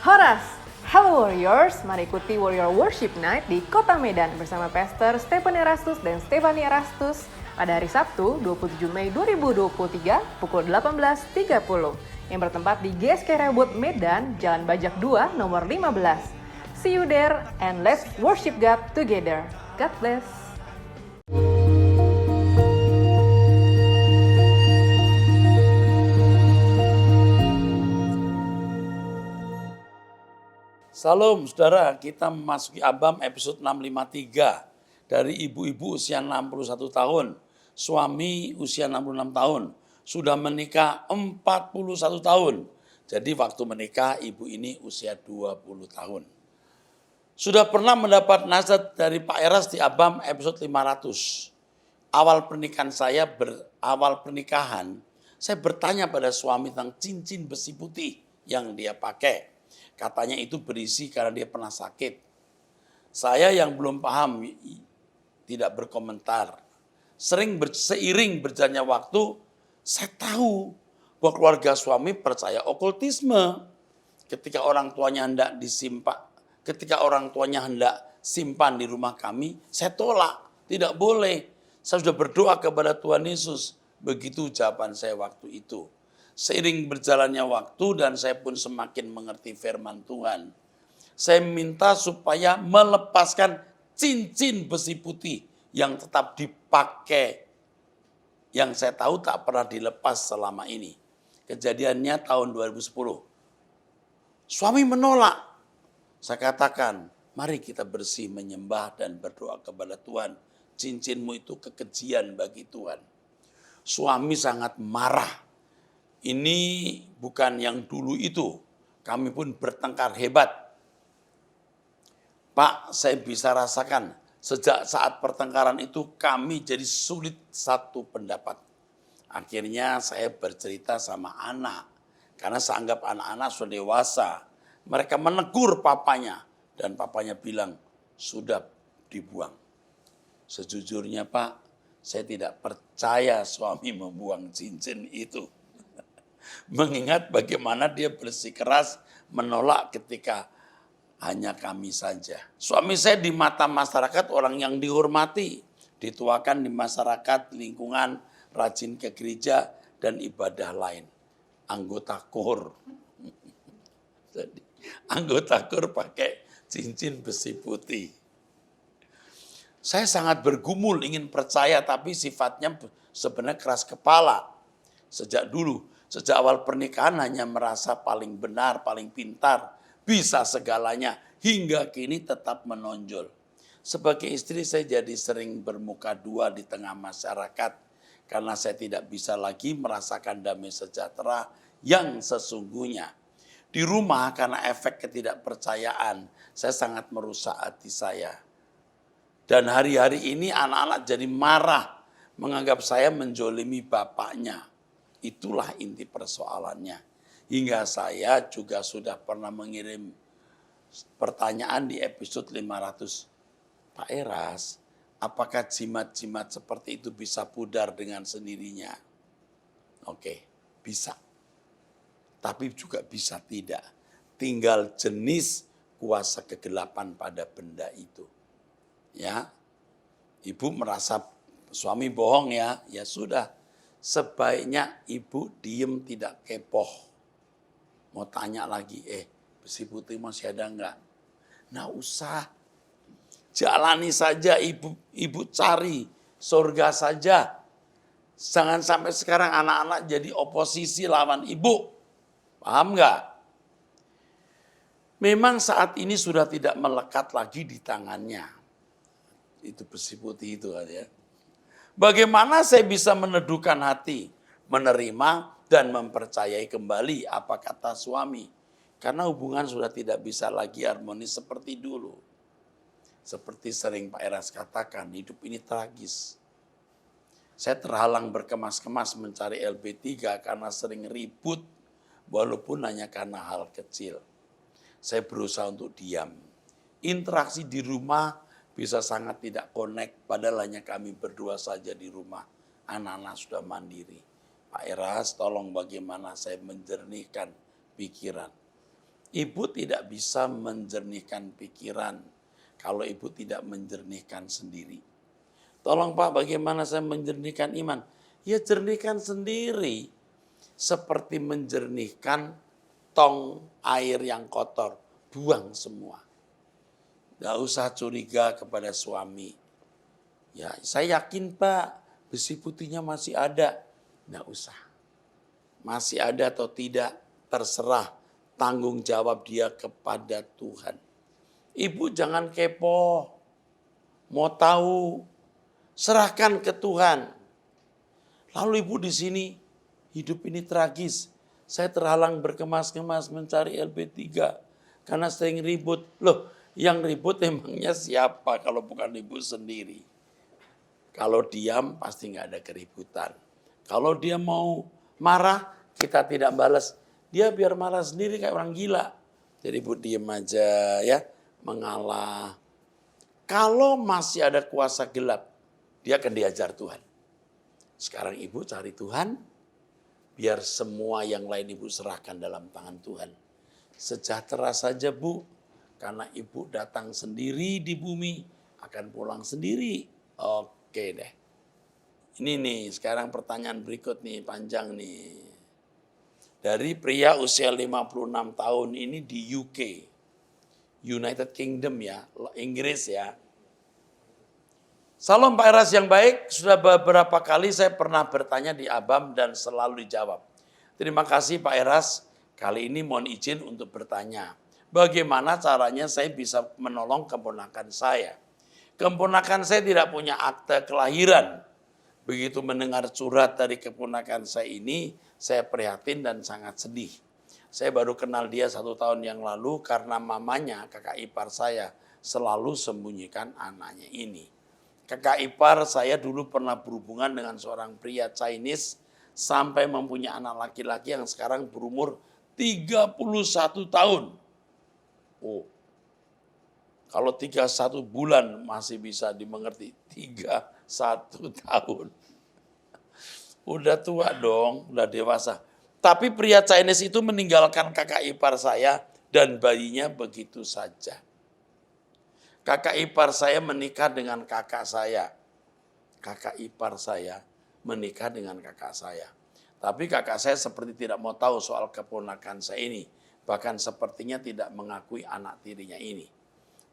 Horas, hello warriors, mari ikuti Warrior Worship Night di Kota Medan bersama Pastor Stephen Erastus dan Stephanie Erastus pada hari Sabtu 27 Mei 2023 pukul 18.30 yang bertempat di GSK Rebut Medan, Jalan Bajak 2 nomor 15. See you there and let's worship God together. God bless. Salam saudara, kita memasuki Abam episode 653 dari ibu-ibu usia 61 tahun, suami usia 66 tahun, sudah menikah 41 tahun. Jadi waktu menikah ibu ini usia 20 tahun. Sudah pernah mendapat nasihat dari Pak Eras di Abam episode 500. Awal pernikahan, saya bertanya pada suami tentang cincin besi putih yang dia pakai. Katanya itu berisi karena dia pernah sakit. Saya yang belum paham tidak berkomentar. Seiring berjalannya waktu, saya tahu bahwa keluarga suami percaya okultisme. Ketika orang tuanya hendak simpan di rumah kami, saya tolak. Tidak boleh. Saya sudah berdoa kepada Tuhan Yesus. Begitu jawaban saya waktu itu. Seiring berjalannya waktu dan saya pun semakin mengerti firman Tuhan. Saya minta supaya melepaskan cincin besi putih yang tetap dipakai. Yang saya tahu tak pernah dilepas selama ini. Kejadiannya tahun 2010. Suami menolak. Saya katakan, mari kita bersih menyembah dan berdoa kepada Tuhan. Cincinmu itu kekejian bagi Tuhan. Suami sangat marah. Ini bukan yang dulu itu. Kami pun bertengkar hebat. Pak, saya bisa rasakan sejak saat pertengkaran itu kami jadi sulit satu pendapat. Akhirnya saya bercerita sama anak. Karena saya anggap anak-anak sudah dewasa. Mereka menegur papanya. Dan papanya bilang, sudah dibuang. Sejujurnya Pak, saya tidak percaya suami membuang cincin itu. Mengingat bagaimana dia bersikeras menolak ketika hanya kami saja. Suami saya di mata masyarakat orang yang dihormati, dituakan di masyarakat, lingkungan, rajin ke gereja dan ibadah lain. Anggota KOR. Jadi anggota KOR pakai cincin besi putih. Saya sangat bergumul ingin percaya tapi sifatnya sebenarnya keras kepala. Sejak awal pernikahan hanya merasa paling benar, paling pintar, bisa segalanya, hingga kini tetap menonjol. Sebagai istri saya jadi sering bermuka dua di tengah masyarakat, karena saya tidak bisa lagi merasakan damai sejahtera yang sesungguhnya. Di rumah karena efek ketidakpercayaan, saya sangat merusak hati saya. Dan hari-hari ini anak-anak jadi marah, menganggap saya menjolimi bapaknya. Itulah inti persoalannya. Hingga saya juga sudah pernah mengirim pertanyaan di episode 500. Pak Eras, apakah jimat-jimat seperti itu bisa pudar dengan sendirinya? Oke, bisa. Tapi juga bisa tidak. Tinggal jenis kuasa kegelapan pada benda itu. Ya, ibu merasa suami bohong ya sudah. Sebaiknya ibu diem tidak kepoh. Mau tanya lagi, besi putih masih ada enggak? Nah usah. Jalani saja ibu cari surga saja. Jangan sampai sekarang anak-anak jadi oposisi lawan ibu. Paham enggak? Memang saat ini sudah tidak melekat lagi di tangannya. Itu besi putih itu kan ya. Bagaimana saya bisa meneduhkan hati, menerima dan mempercayai kembali apa kata suami. Karena hubungan sudah tidak bisa lagi harmonis seperti dulu. Seperti sering Pak Eras katakan, hidup ini tragis. Saya terhalang berkemas-kemas mencari LB3 karena sering ribut, walaupun hanya karena hal kecil. Saya berusaha untuk diam. Interaksi di rumah bisa sangat tidak connect, padahal hanya kami berdua saja di rumah. Anak-anak sudah mandiri. Pak Eras, tolong bagaimana saya menjernihkan pikiran. Ibu tidak bisa menjernihkan pikiran kalau ibu tidak menjernihkan sendiri. Tolong Pak, bagaimana saya menjernihkan iman? Ya jernihkan sendiri. Seperti menjernihkan tong air yang kotor. Buang semua. Gak usah curiga kepada suami. Ya saya yakin Pak, besi putihnya masih ada. Gak usah. Masih ada atau tidak, terserah. Tanggung jawab dia kepada Tuhan. Ibu jangan kepo. Mau tahu, serahkan ke Tuhan. Lalu ibu di sini, hidup ini tragis. Saya terhalang berkemas-kemas mencari LB3 karena sering ribut. Loh, yang ribut emangnya siapa kalau bukan ibu sendiri? Kalau diam pasti nggak ada keributan. Kalau dia mau marah, kita tidak balas. Dia biar marah sendiri kayak orang gila. Jadi ibu diem aja ya, mengalah. Kalau masih ada kuasa gelap, dia akan diajar Tuhan. Sekarang ibu cari Tuhan, biar semua yang lain ibu serahkan dalam tangan Tuhan. Sejahtera saja Bu, karena ibu datang sendiri di bumi, akan pulang sendiri. Oke deh. Ini nih, sekarang pertanyaan berikut nih, panjang nih. Dari pria usia 56 tahun ini di UK, United Kingdom ya, Inggris ya. Salam Pak Eras yang baik, sudah beberapa kali saya pernah bertanya di Abam dan selalu dijawab. Terima kasih Pak Eras, kali ini mohon izin untuk bertanya. Bagaimana caranya saya bisa menolong keponakan saya? Keponakan saya tidak punya akte kelahiran. Begitu mendengar surat dari keponakan saya ini, saya prihatin dan sangat sedih. Saya baru kenal dia 1 tahun yang lalu karena mamanya, kakak ipar saya, selalu sembunyikan anaknya ini. Kakak ipar saya dulu pernah berhubungan dengan seorang pria Chinese sampai mempunyai anak laki-laki yang sekarang berumur 31 tahun. Oh, kalau 31 bulan masih bisa dimengerti, 31 tahun. Udah tua dong, udah dewasa. Tapi pria Chinese itu meninggalkan kakak ipar saya dan bayinya begitu saja. Kakak ipar saya menikah dengan kakak saya. Kakak ipar saya menikah dengan kakak saya. Tapi kakak saya seperti tidak mau tahu soal keponakan saya ini. Bahkan sepertinya tidak mengakui anak tirinya ini.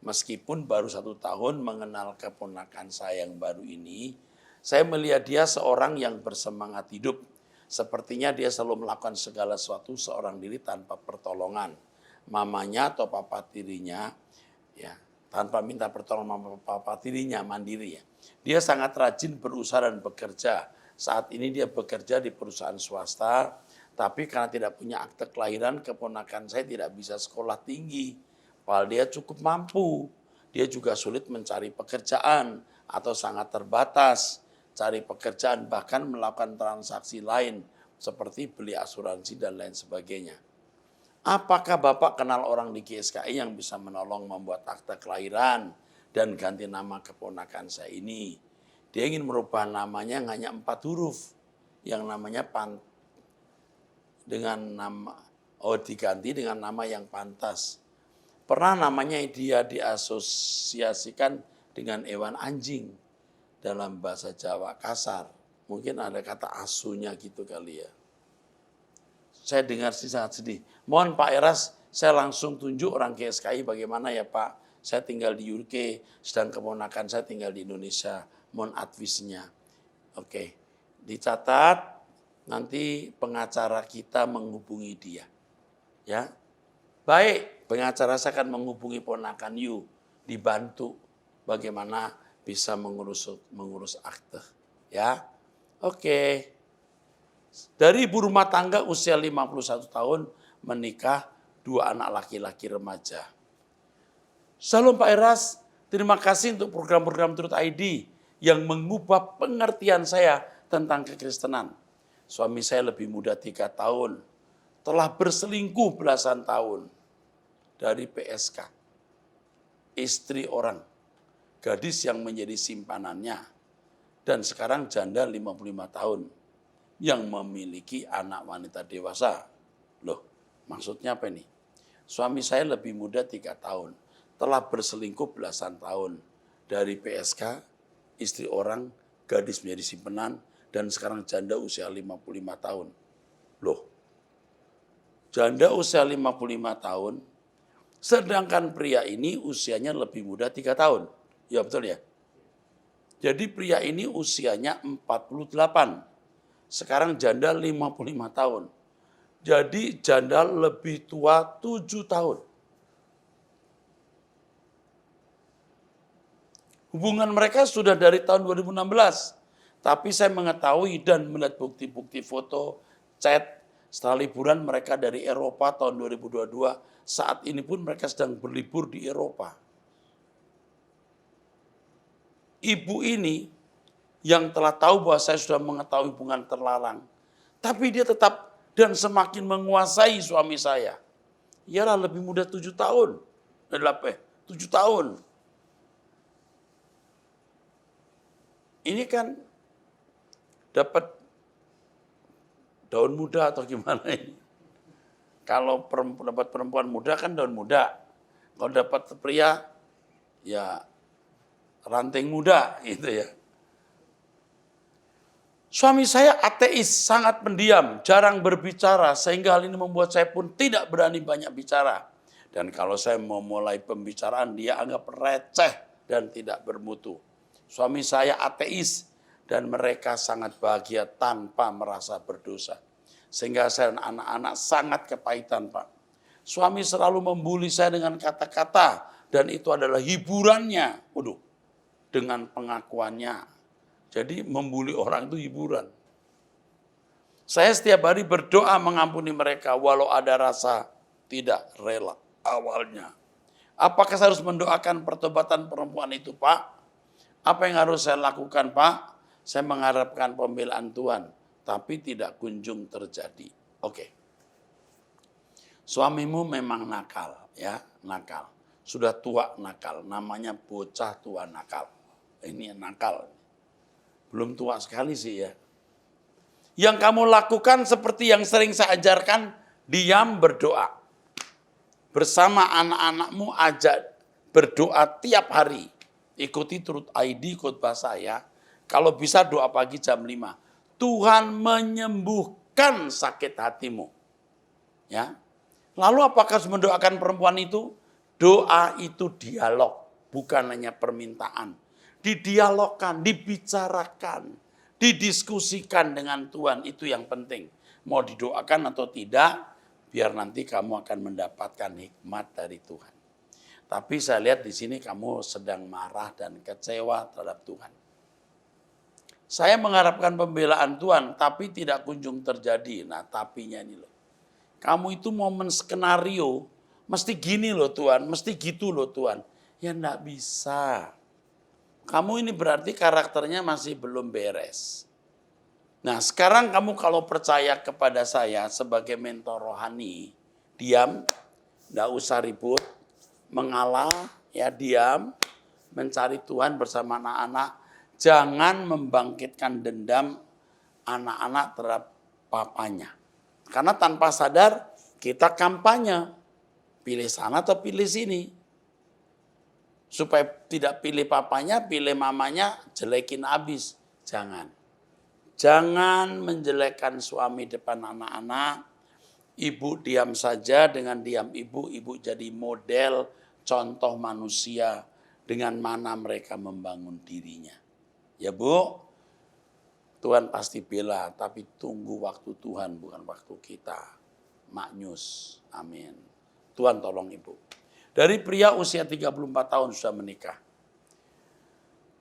Meskipun baru 1 tahun mengenal keponakan saya yang baru ini, saya melihat dia seorang yang bersemangat hidup. Sepertinya dia selalu melakukan segala sesuatu seorang diri tanpa pertolongan. Mamanya atau papa tirinya, ya tanpa minta pertolongan mama papa tirinya, mandiri ya. Dia sangat rajin berusaha dan bekerja. Saat ini dia bekerja di perusahaan swasta, tapi karena tidak punya akte kelahiran, keponakan saya tidak bisa sekolah tinggi. Padahal dia cukup mampu. Dia juga sulit mencari pekerjaan atau sangat terbatas. Cari pekerjaan bahkan melakukan transaksi lain seperti beli asuransi dan lain sebagainya. Apakah Bapak kenal orang di GSKI yang bisa menolong membuat akte kelahiran dan ganti nama keponakan saya ini? Dia ingin merubah namanya yang hanya 4 huruf, yang namanya diganti dengan nama yang pantas. Pernah namanya dia diasosiasikan dengan hewan anjing dalam bahasa Jawa kasar. Mungkin ada kata asunya gitu kali ya. Saya dengar sih sangat sedih. Mohon Pak Eras, saya langsung tunjuk orang GSKI bagaimana ya Pak. Saya tinggal di UK, sedang keponakan saya tinggal di Indonesia. Mohon advisnya. Oke, dicatat nanti pengacara kita menghubungi dia. Ya, baik, pengacara saya akan menghubungi ponakan you, dibantu bagaimana bisa mengurus akte. Ya, oke. Dari ibu rumah tangga usia 51 tahun menikah 2 anak laki-laki remaja. Salam Pak Eras, terima kasih untuk program-program Truth ID yang mengubah pengertian saya tentang kekristenan. Suami saya lebih muda 3 tahun, telah berselingkuh belasan tahun dari PSK. Istri orang, gadis yang menjadi simpanannya, dan sekarang janda 55 tahun yang memiliki anak wanita dewasa. Loh, maksudnya apa ini? Suami saya lebih muda 3 tahun. Telah berselingkuh belasan tahun. Dari PSK, istri orang, gadis menjadi simpenan, dan sekarang janda usia 55 tahun. Loh, janda usia 55 tahun, sedangkan pria ini usianya lebih muda 3 tahun. Ya betul ya? Jadi pria ini usianya 48. Sekarang janda 55 tahun. Jadi janda lebih tua 7 tahun. Hubungan mereka sudah dari tahun 2016. Tapi saya mengetahui dan melihat bukti-bukti foto, chat, setelah liburan mereka dari Eropa tahun 2022. Saat ini pun mereka sedang berlibur di Eropa. Ibu ini yang telah tahu bahwa saya sudah mengetahui hubungan terlarang. Tapi dia tetap dan semakin menguasai suami saya. Ialah lebih muda 7 tahun. 7 tahun. Ini kan dapat daun muda atau gimana ini? Kalau dapat perempuan muda kan daun muda. Kalau dapat pria, ya ranting muda gitu ya. Suami saya ateis, sangat pendiam, jarang berbicara, sehingga hal ini membuat saya pun tidak berani banyak bicara. Dan kalau saya memulai pembicaraan, dia anggap receh dan tidak bermutu. Suami saya ateis, dan mereka sangat bahagia tanpa merasa berdosa. Sehingga saya dan anak-anak sangat kepahitan, Pak. Suami selalu membuli saya dengan kata-kata, dan itu adalah hiburannya. Waduh, dengan pengakuannya. Jadi membuli orang itu hiburan. Saya setiap hari berdoa mengampuni mereka walau ada rasa tidak rela awalnya. Apakah saya harus mendoakan pertobatan perempuan itu, Pak? Apa yang harus saya lakukan, Pak? Saya mengharapkan pembelaan Tuhan, tapi tidak kunjung terjadi. Oke. Suamimu memang nakal, ya, nakal. Sudah tua nakal, namanya bocah tua nakal. Ini nakal. Belum tua sekali sih ya. Yang kamu lakukan seperti yang sering saya ajarkan, diam berdoa. Bersama anak-anakmu ajak berdoa tiap hari. Ikuti Truth ID khotbah saya. Kalau bisa doa pagi jam 5. Tuhan menyembuhkan sakit hatimu. Ya. Lalu apakah harus mendoakan perempuan itu? Doa itu dialog, bukan hanya permintaan. Didialogkan, dibicarakan, didiskusikan dengan Tuhan, itu yang penting. Mau didoakan atau tidak, biar nanti kamu akan mendapatkan hikmat dari Tuhan. Tapi saya lihat di sini kamu sedang marah dan kecewa terhadap Tuhan. Saya mengharapkan pembelaan Tuhan, tapi tidak kunjung terjadi. Nah, tapinya ini loh. Kamu itu momen skenario, mesti gini loh Tuhan, mesti gitu loh Tuhan. Ya enggak bisa. Kamu ini berarti karakternya masih belum beres. Nah, sekarang kamu kalau percaya kepada saya sebagai mentor rohani, diam, enggak usah ribut, mengalah, ya diam, mencari Tuhan bersama anak-anak. Jangan membangkitkan dendam anak-anak terhadap papanya. Karena tanpa sadar kita kampanye, pilih sana atau pilih sini. Supaya tidak pilih papanya, pilih mamanya, jelekin habis. Jangan. Jangan menjelekkan suami depan anak-anak. Ibu diam saja, dengan diam ibu jadi model, contoh manusia dengan mana mereka membangun dirinya. Ya Bu, Tuhan pasti bela, tapi tunggu waktu Tuhan, bukan waktu kita. Maknyus, amin. Tuhan tolong Ibu. Dari pria usia 34 tahun sudah menikah.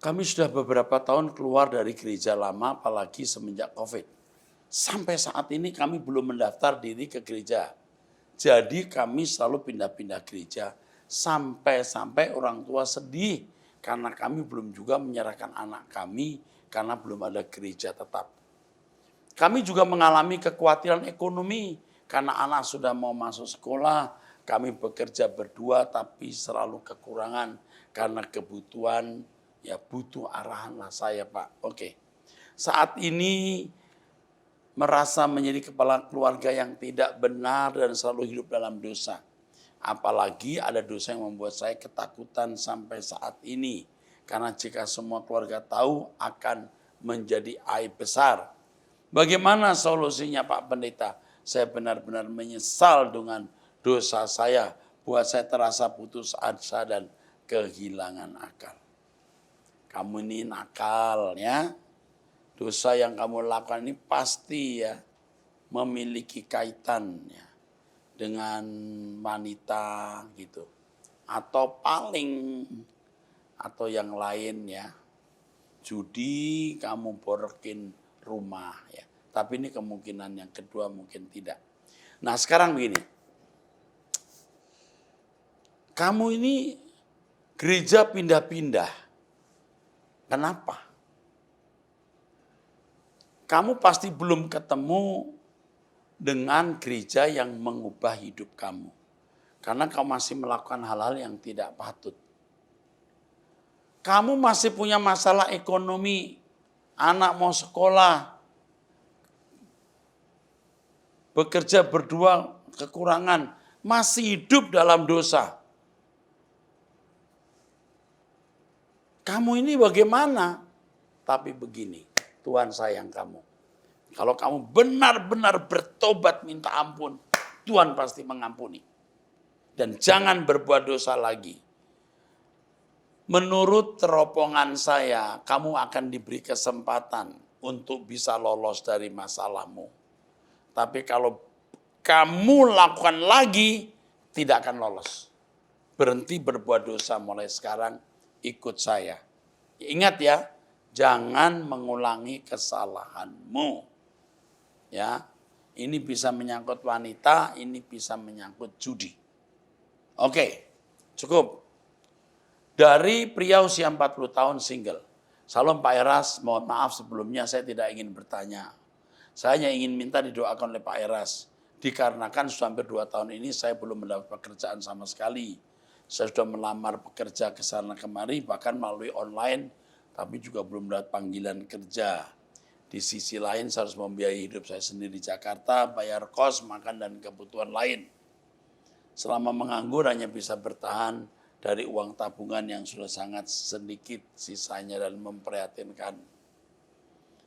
Kami sudah beberapa tahun keluar dari gereja lama, apalagi semenjak COVID. Sampai saat ini kami belum mendaftar diri ke gereja. Jadi kami selalu pindah-pindah gereja. Sampai-sampai orang tua sedih karena kami belum juga menyerahkan anak kami karena belum ada gereja tetap. Kami juga mengalami kekhawatiran ekonomi karena anak sudah mau masuk sekolah. Kami bekerja berdua tapi selalu kekurangan karena kebutuhan, ya butuh arahan lah saya Pak. Oke. Saat ini merasa menjadi kepala keluarga yang tidak benar dan selalu hidup dalam dosa. Apalagi ada dosa yang membuat saya ketakutan sampai saat ini. Karena jika semua keluarga tahu akan menjadi aib besar. Bagaimana solusinya Pak Pendeta? Saya benar-benar menyesal dengan dosa saya. Buat saya terasa putus asa dan kehilangan akal. Kamu ini nakal ya. Dosa yang kamu lakukan ini pasti ya memiliki kaitan ya dengan wanita gitu. Atau atau yang lain ya. Judi, kamu borokin rumah ya. Tapi ini kemungkinan yang kedua mungkin tidak. Nah sekarang begini. Kamu ini gereja pindah-pindah. Kenapa? Kamu pasti belum ketemu dengan gereja yang mengubah hidup kamu. Karena kamu masih melakukan hal-hal yang tidak patut. Kamu masih punya masalah ekonomi, anak mau sekolah, bekerja berdua kekurangan, masih hidup dalam dosa. Kamu ini bagaimana? Tapi begini, Tuhan sayang kamu. Kalau kamu benar-benar bertobat minta ampun, Tuhan pasti mengampuni. Dan jangan berbuat dosa lagi. Menurut teropongan saya, kamu akan diberi kesempatan untuk bisa lolos dari masalahmu. Tapi kalau kamu lakukan lagi, tidak akan lolos. Berhenti berbuat dosa mulai sekarang, ikut saya. Ingat ya, jangan mengulangi kesalahanmu. Ya, ini bisa menyangkut wanita, ini bisa menyangkut judi. Oke, cukup. Dari pria usia 40 tahun single. Salam Pak Eras, mohon maaf sebelumnya saya tidak ingin bertanya. Saya hanya ingin minta didoakan oleh Pak Eras. Dikarenakan sudah hampir 2 tahun ini saya belum mendapat pekerjaan sama sekali. Saya sudah melamar pekerja ke sana kemari, bahkan melalui online, tapi juga belum mendapat panggilan kerja. Di sisi lain saya harus membiayai hidup saya sendiri di Jakarta, bayar kos, makan, dan kebutuhan lain. Selama menganggur hanya bisa bertahan dari uang tabungan yang sudah sangat sedikit sisanya dan memprihatinkan.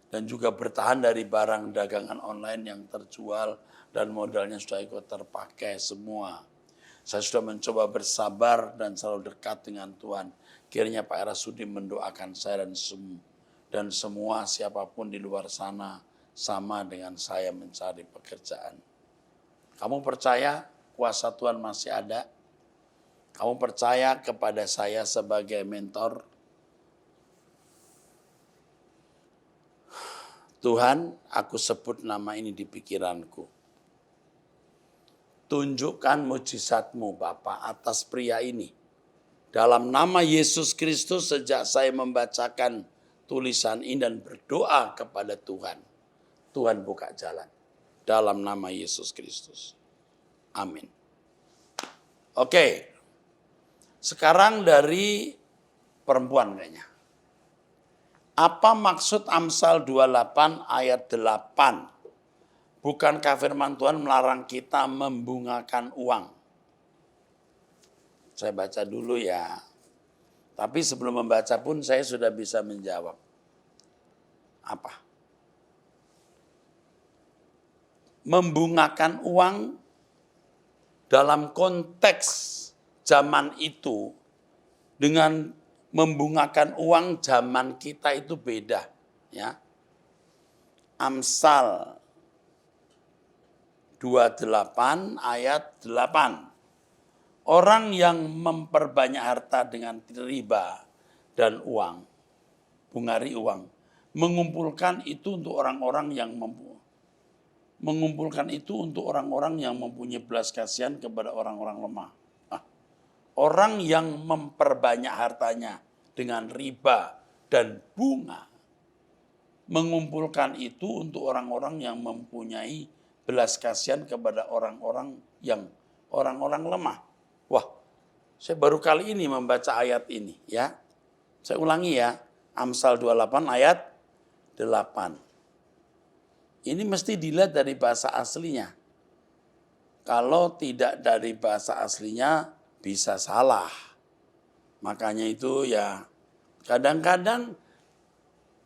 Dan juga bertahan dari barang dagangan online yang terjual dan modalnya sudah ikut terpakai semua. Saya sudah mencoba bersabar dan selalu dekat dengan Tuhan. Kiranya Pak Eras Sudi mendoakan saya dan semua siapapun di luar sana sama dengan saya mencari pekerjaan. Kamu percaya kuasa Tuhan masih ada? Kamu percaya kepada saya sebagai mentor? Tuhan, aku sebut nama ini di pikiranku. Tunjukkan mujizat-Mu Bapa atas pria ini. Dalam nama Yesus Kristus sejak saya membacakan tulisan ini dan berdoa kepada Tuhan. Tuhan buka jalan. Dalam nama Yesus Kristus. Amin. Oke. Sekarang dari perempuan kayaknya. Apa maksud Amsal 28 ayat 8? Bukankah firman Tuhan melarang kita membungakan uang? Saya baca dulu ya. Tapi sebelum membaca pun saya sudah bisa menjawab. Apa? Membungakan uang dalam konteks zaman itu dengan membungakan uang zaman kita itu beda, ya. Amsal 28 ayat 8. Orang yang memperbanyak harta dengan riba dan uang, bungari uang, mengumpulkan itu untuk orang-orang yang mempunyai belas kasihan kepada orang-orang lemah. Orang yang memperbanyak hartanya dengan riba dan bunga, mengumpulkan itu untuk orang-orang yang mempunyai belas kasihan kepada orang-orang lemah. Wah, saya baru kali ini membaca ayat ini ya. Saya ulangi ya, Amsal 28 ayat 8. Ini mesti dilihat dari bahasa aslinya. Kalau tidak dari bahasa aslinya bisa salah. Makanya itu ya kadang-kadang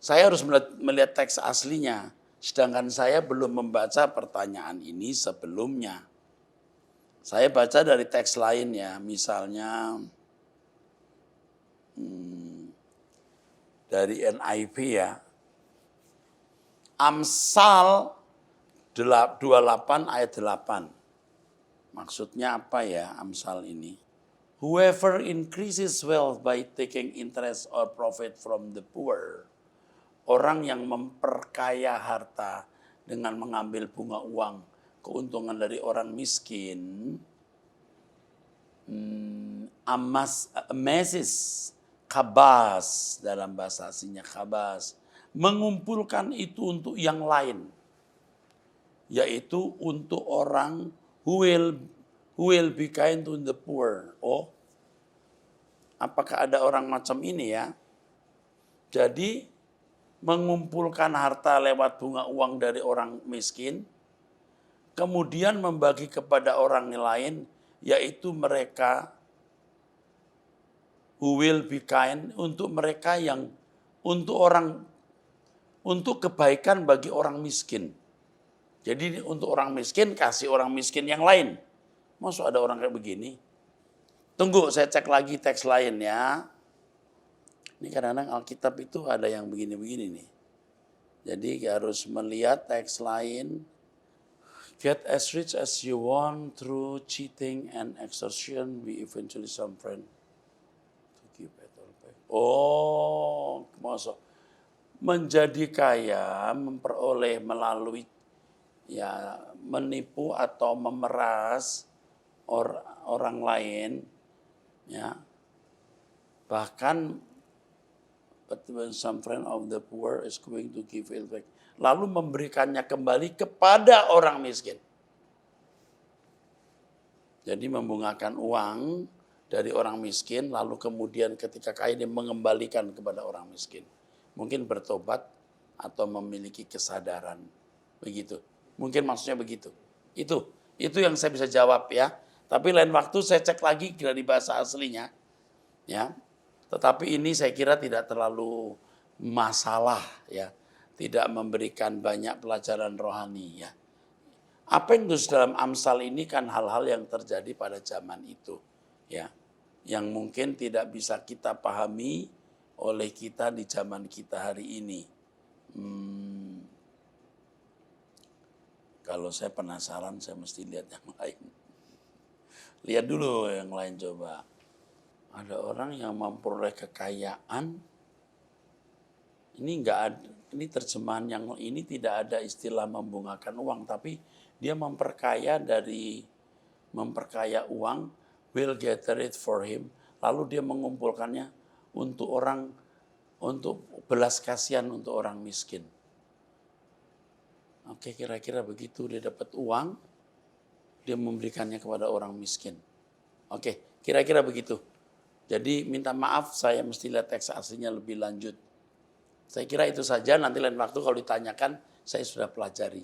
saya harus melihat teks aslinya. Sedangkan saya belum membaca pertanyaan ini sebelumnya. Saya baca dari teks lain ya, misalnya dari NIV ya. Amsal 28 ayat 8. Maksudnya apa ya Amsal ini? Whoever increases wealth by taking interest or profit from the poor. Orang yang memperkaya harta dengan mengambil bunga uang, keuntungan dari orang miskin, amazes, kabas dalam bahasa aslinya kabas, mengumpulkan itu untuk yang lain, yaitu untuk orang who will be kind to the poor. Oh, apakah ada orang macam ini ya? Jadi mengumpulkan harta lewat bunga uang dari orang miskin, kemudian membagi kepada orang lain, yaitu mereka who will be kind, untuk mereka yang untuk kebaikan bagi orang miskin. Jadi untuk orang miskin kasih orang miskin yang lain. Maksud ada orang kayak begini? Tunggu saya cek lagi teks lain ya. Ini kadang-kadang Alkitab itu ada yang begini-begini nih. Jadi harus melihat teks lain. Get as rich as you want through cheating and extortion, we eventually some friend to give it all back. Oh, maksud menjadi kaya, memperoleh melalui ya menipu atau memeras orang lain, ya. Bahkan but when some friend of the poor is going to give it back. Lalu memberikannya kembali kepada orang miskin. Jadi membungakan uang dari orang miskin, lalu kemudian ketika kaya dia mengembalikan kepada orang miskin. Mungkin bertobat atau memiliki kesadaran. Begitu. Mungkin maksudnya begitu. Itu yang saya bisa jawab ya. Tapi lain waktu saya cek lagi dari bahasa aslinya. Ya. Tetapi ini saya kira tidak terlalu masalah ya. Tidak memberikan banyak pelajaran rohani ya. Apa yang terjadi dalam Amsal ini kan hal-hal yang terjadi pada zaman itu ya. Yang mungkin tidak bisa kita pahami oleh kita di zaman kita hari ini. Kalau saya penasaran saya mesti lihat yang lain. Lihat dulu yang lain coba. Ada orang yang memperoleh kekayaan. Ini terjemahan yang ini tidak ada istilah membungakan uang, tapi dia memperkaya uang, will gather it for him, lalu dia mengumpulkannya untuk belas kasihan untuk orang miskin. Oke, kira-kira begitu, dia dapat uang, dia memberikannya kepada orang miskin. Oke, kira-kira begitu. Jadi minta maaf saya mesti lihat teks aslinya lebih lanjut. Saya kira itu saja, nanti lain waktu kalau ditanyakan saya sudah pelajari.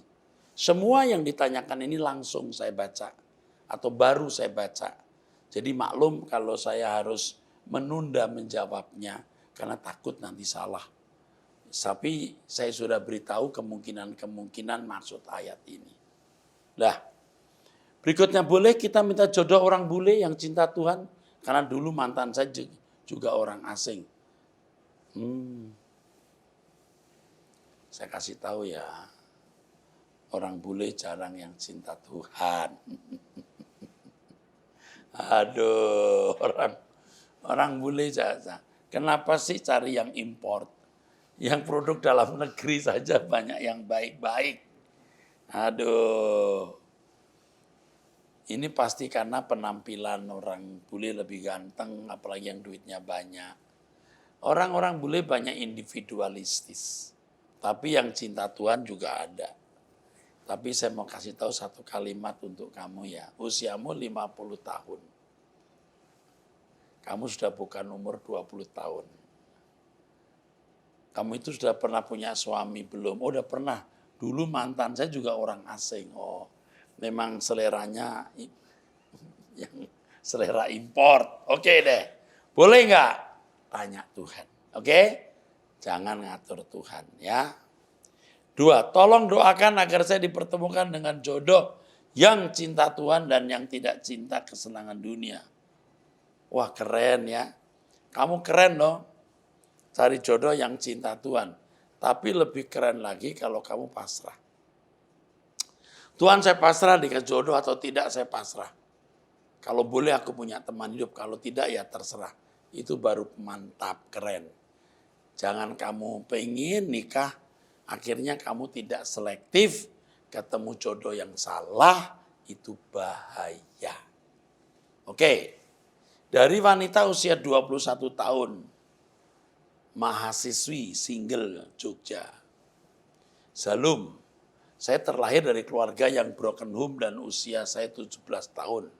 Semua yang ditanyakan ini langsung saya baca atau baru saya baca. Jadi maklum kalau saya harus menunda menjawabnya karena takut nanti salah. Tapi saya sudah beritahu kemungkinan maksud ayat ini. Nah, berikutnya boleh kita minta jodoh orang bule yang cinta Tuhan? Karena dulu mantan saya juga orang asing. Saya kasih tahu ya, orang bule jarang yang cinta Tuhan. Aduh, orang bule saja. Kenapa sih cari yang import? Yang produk dalam negeri saja banyak yang baik-baik. Aduh. Ini pasti karena penampilan orang bule lebih ganteng, apalagi yang duitnya banyak. Orang-orang bule banyak individualistis. Tapi yang cinta Tuhan juga ada. Tapi saya mau kasih tahu satu kalimat untuk kamu ya. Usiamu 50 tahun. Kamu sudah bukan umur 20 tahun. Kamu itu sudah pernah punya suami belum? Oh, udah pernah. Dulu mantan saya juga orang asing. Oh, memang seleranya yang selera import. Oke deh, boleh nggak? Tanya Tuhan. Oke, jangan ngatur Tuhan ya. 2, tolong doakan agar saya dipertemukan dengan jodoh yang cinta Tuhan dan yang tidak cinta kesenangan dunia. Wah keren ya, kamu keren loh, cari jodoh yang cinta Tuhan. Tapi lebih keren lagi kalau kamu pasrah. Tuhan saya pasrah dikasih jodoh atau tidak saya pasrah. Kalau boleh aku punya teman hidup, kalau tidak ya terserah. Itu baru mantap, keren. Jangan kamu pengen nikah, akhirnya kamu tidak selektif, ketemu jodoh yang salah, itu bahaya. Oke, dari wanita usia 21 tahun, mahasiswi single Jogja. Salam, saya terlahir dari keluarga yang broken home dan usia saya 17 tahun.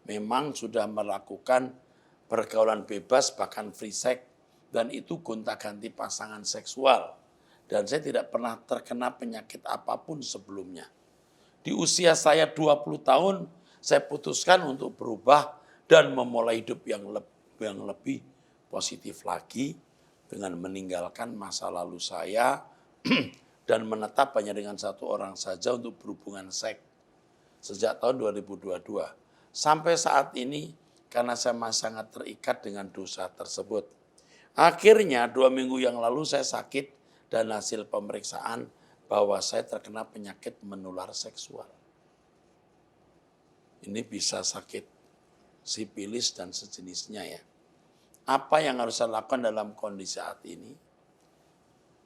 Memang sudah melakukan pergaulan bebas bahkan free sex dan itu gonta-ganti pasangan seksual. Dan saya tidak pernah terkena penyakit apapun sebelumnya. Di usia saya 20 tahun, saya putuskan untuk berubah dan memulai hidup yang lebih positif lagi dengan meninggalkan masa lalu saya dan menetap hanya dengan satu orang saja untuk berhubungan seks sejak tahun 2022. Sampai saat ini karena saya masih sangat terikat dengan dosa tersebut. Akhirnya 2 minggu yang lalu saya sakit dan hasil pemeriksaan bahwa saya terkena penyakit menular seksual. Ini bisa sakit sipilis dan sejenisnya ya. Apa yang harus saya lakukan dalam kondisi saat ini?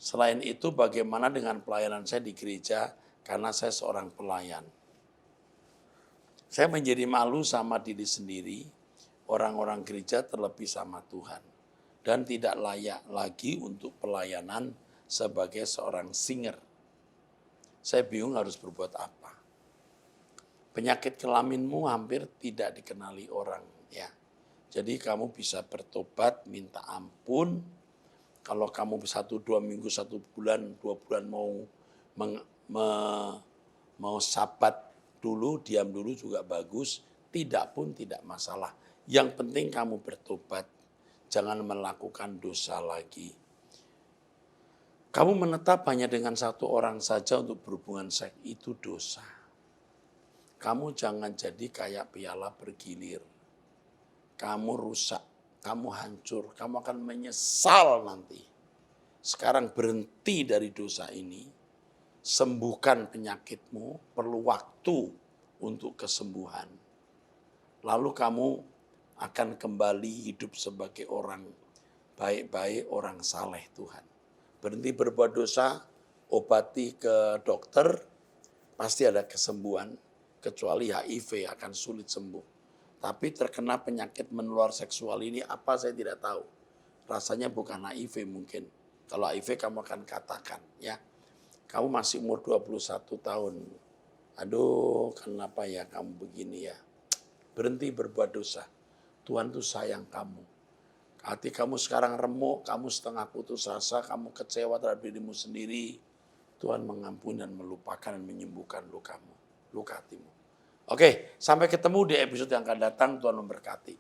Selain itu bagaimana dengan pelayanan saya di gereja karena saya seorang pelayan. Saya menjadi malu sama diri sendiri, orang-orang gereja terlebih sama Tuhan. Dan tidak layak lagi untuk pelayanan sebagai seorang singer. Saya bingung harus berbuat apa. Penyakit kelaminmu hampir tidak dikenali orang ya. Jadi kamu bisa bertobat, minta ampun. Kalau kamu 1-2 minggu, 1 bulan, 2 bulan mau sabat dulu, diam dulu juga bagus. Tidak pun tidak masalah. Yang penting kamu bertobat. Jangan melakukan dosa lagi. Kamu menetap hanya dengan satu orang saja untuk berhubungan seks, itu dosa. Kamu jangan jadi kayak piala bergilir. Kamu rusak, kamu hancur, kamu akan menyesal nanti. Sekarang berhenti dari dosa ini, sembuhkan penyakitmu, perlu waktu untuk kesembuhan. Lalu kamu akan kembali hidup sebagai orang baik-baik, orang saleh Tuhan. Berhenti berbuat dosa, obati ke dokter, pasti ada kesembuhan, kecuali HIV akan sulit sembuh. Tapi terkena penyakit menular seksual ini apa saya tidak tahu. Rasanya bukan HIV mungkin. Kalau HIV kamu akan katakan ya. Kamu masih umur 21 tahun. Aduh kenapa ya kamu begini ya. Berhenti berbuat dosa. Tuhan tuh sayang kamu. Hati kamu sekarang remuk, kamu setengah putus asa, kamu kecewa terhadap dirimu sendiri. Tuhan mengampuni dan melupakan dan menyembuhkan lukamu, luka hatimu. Oke, sampai ketemu di episode yang akan datang. Tuhan memberkati.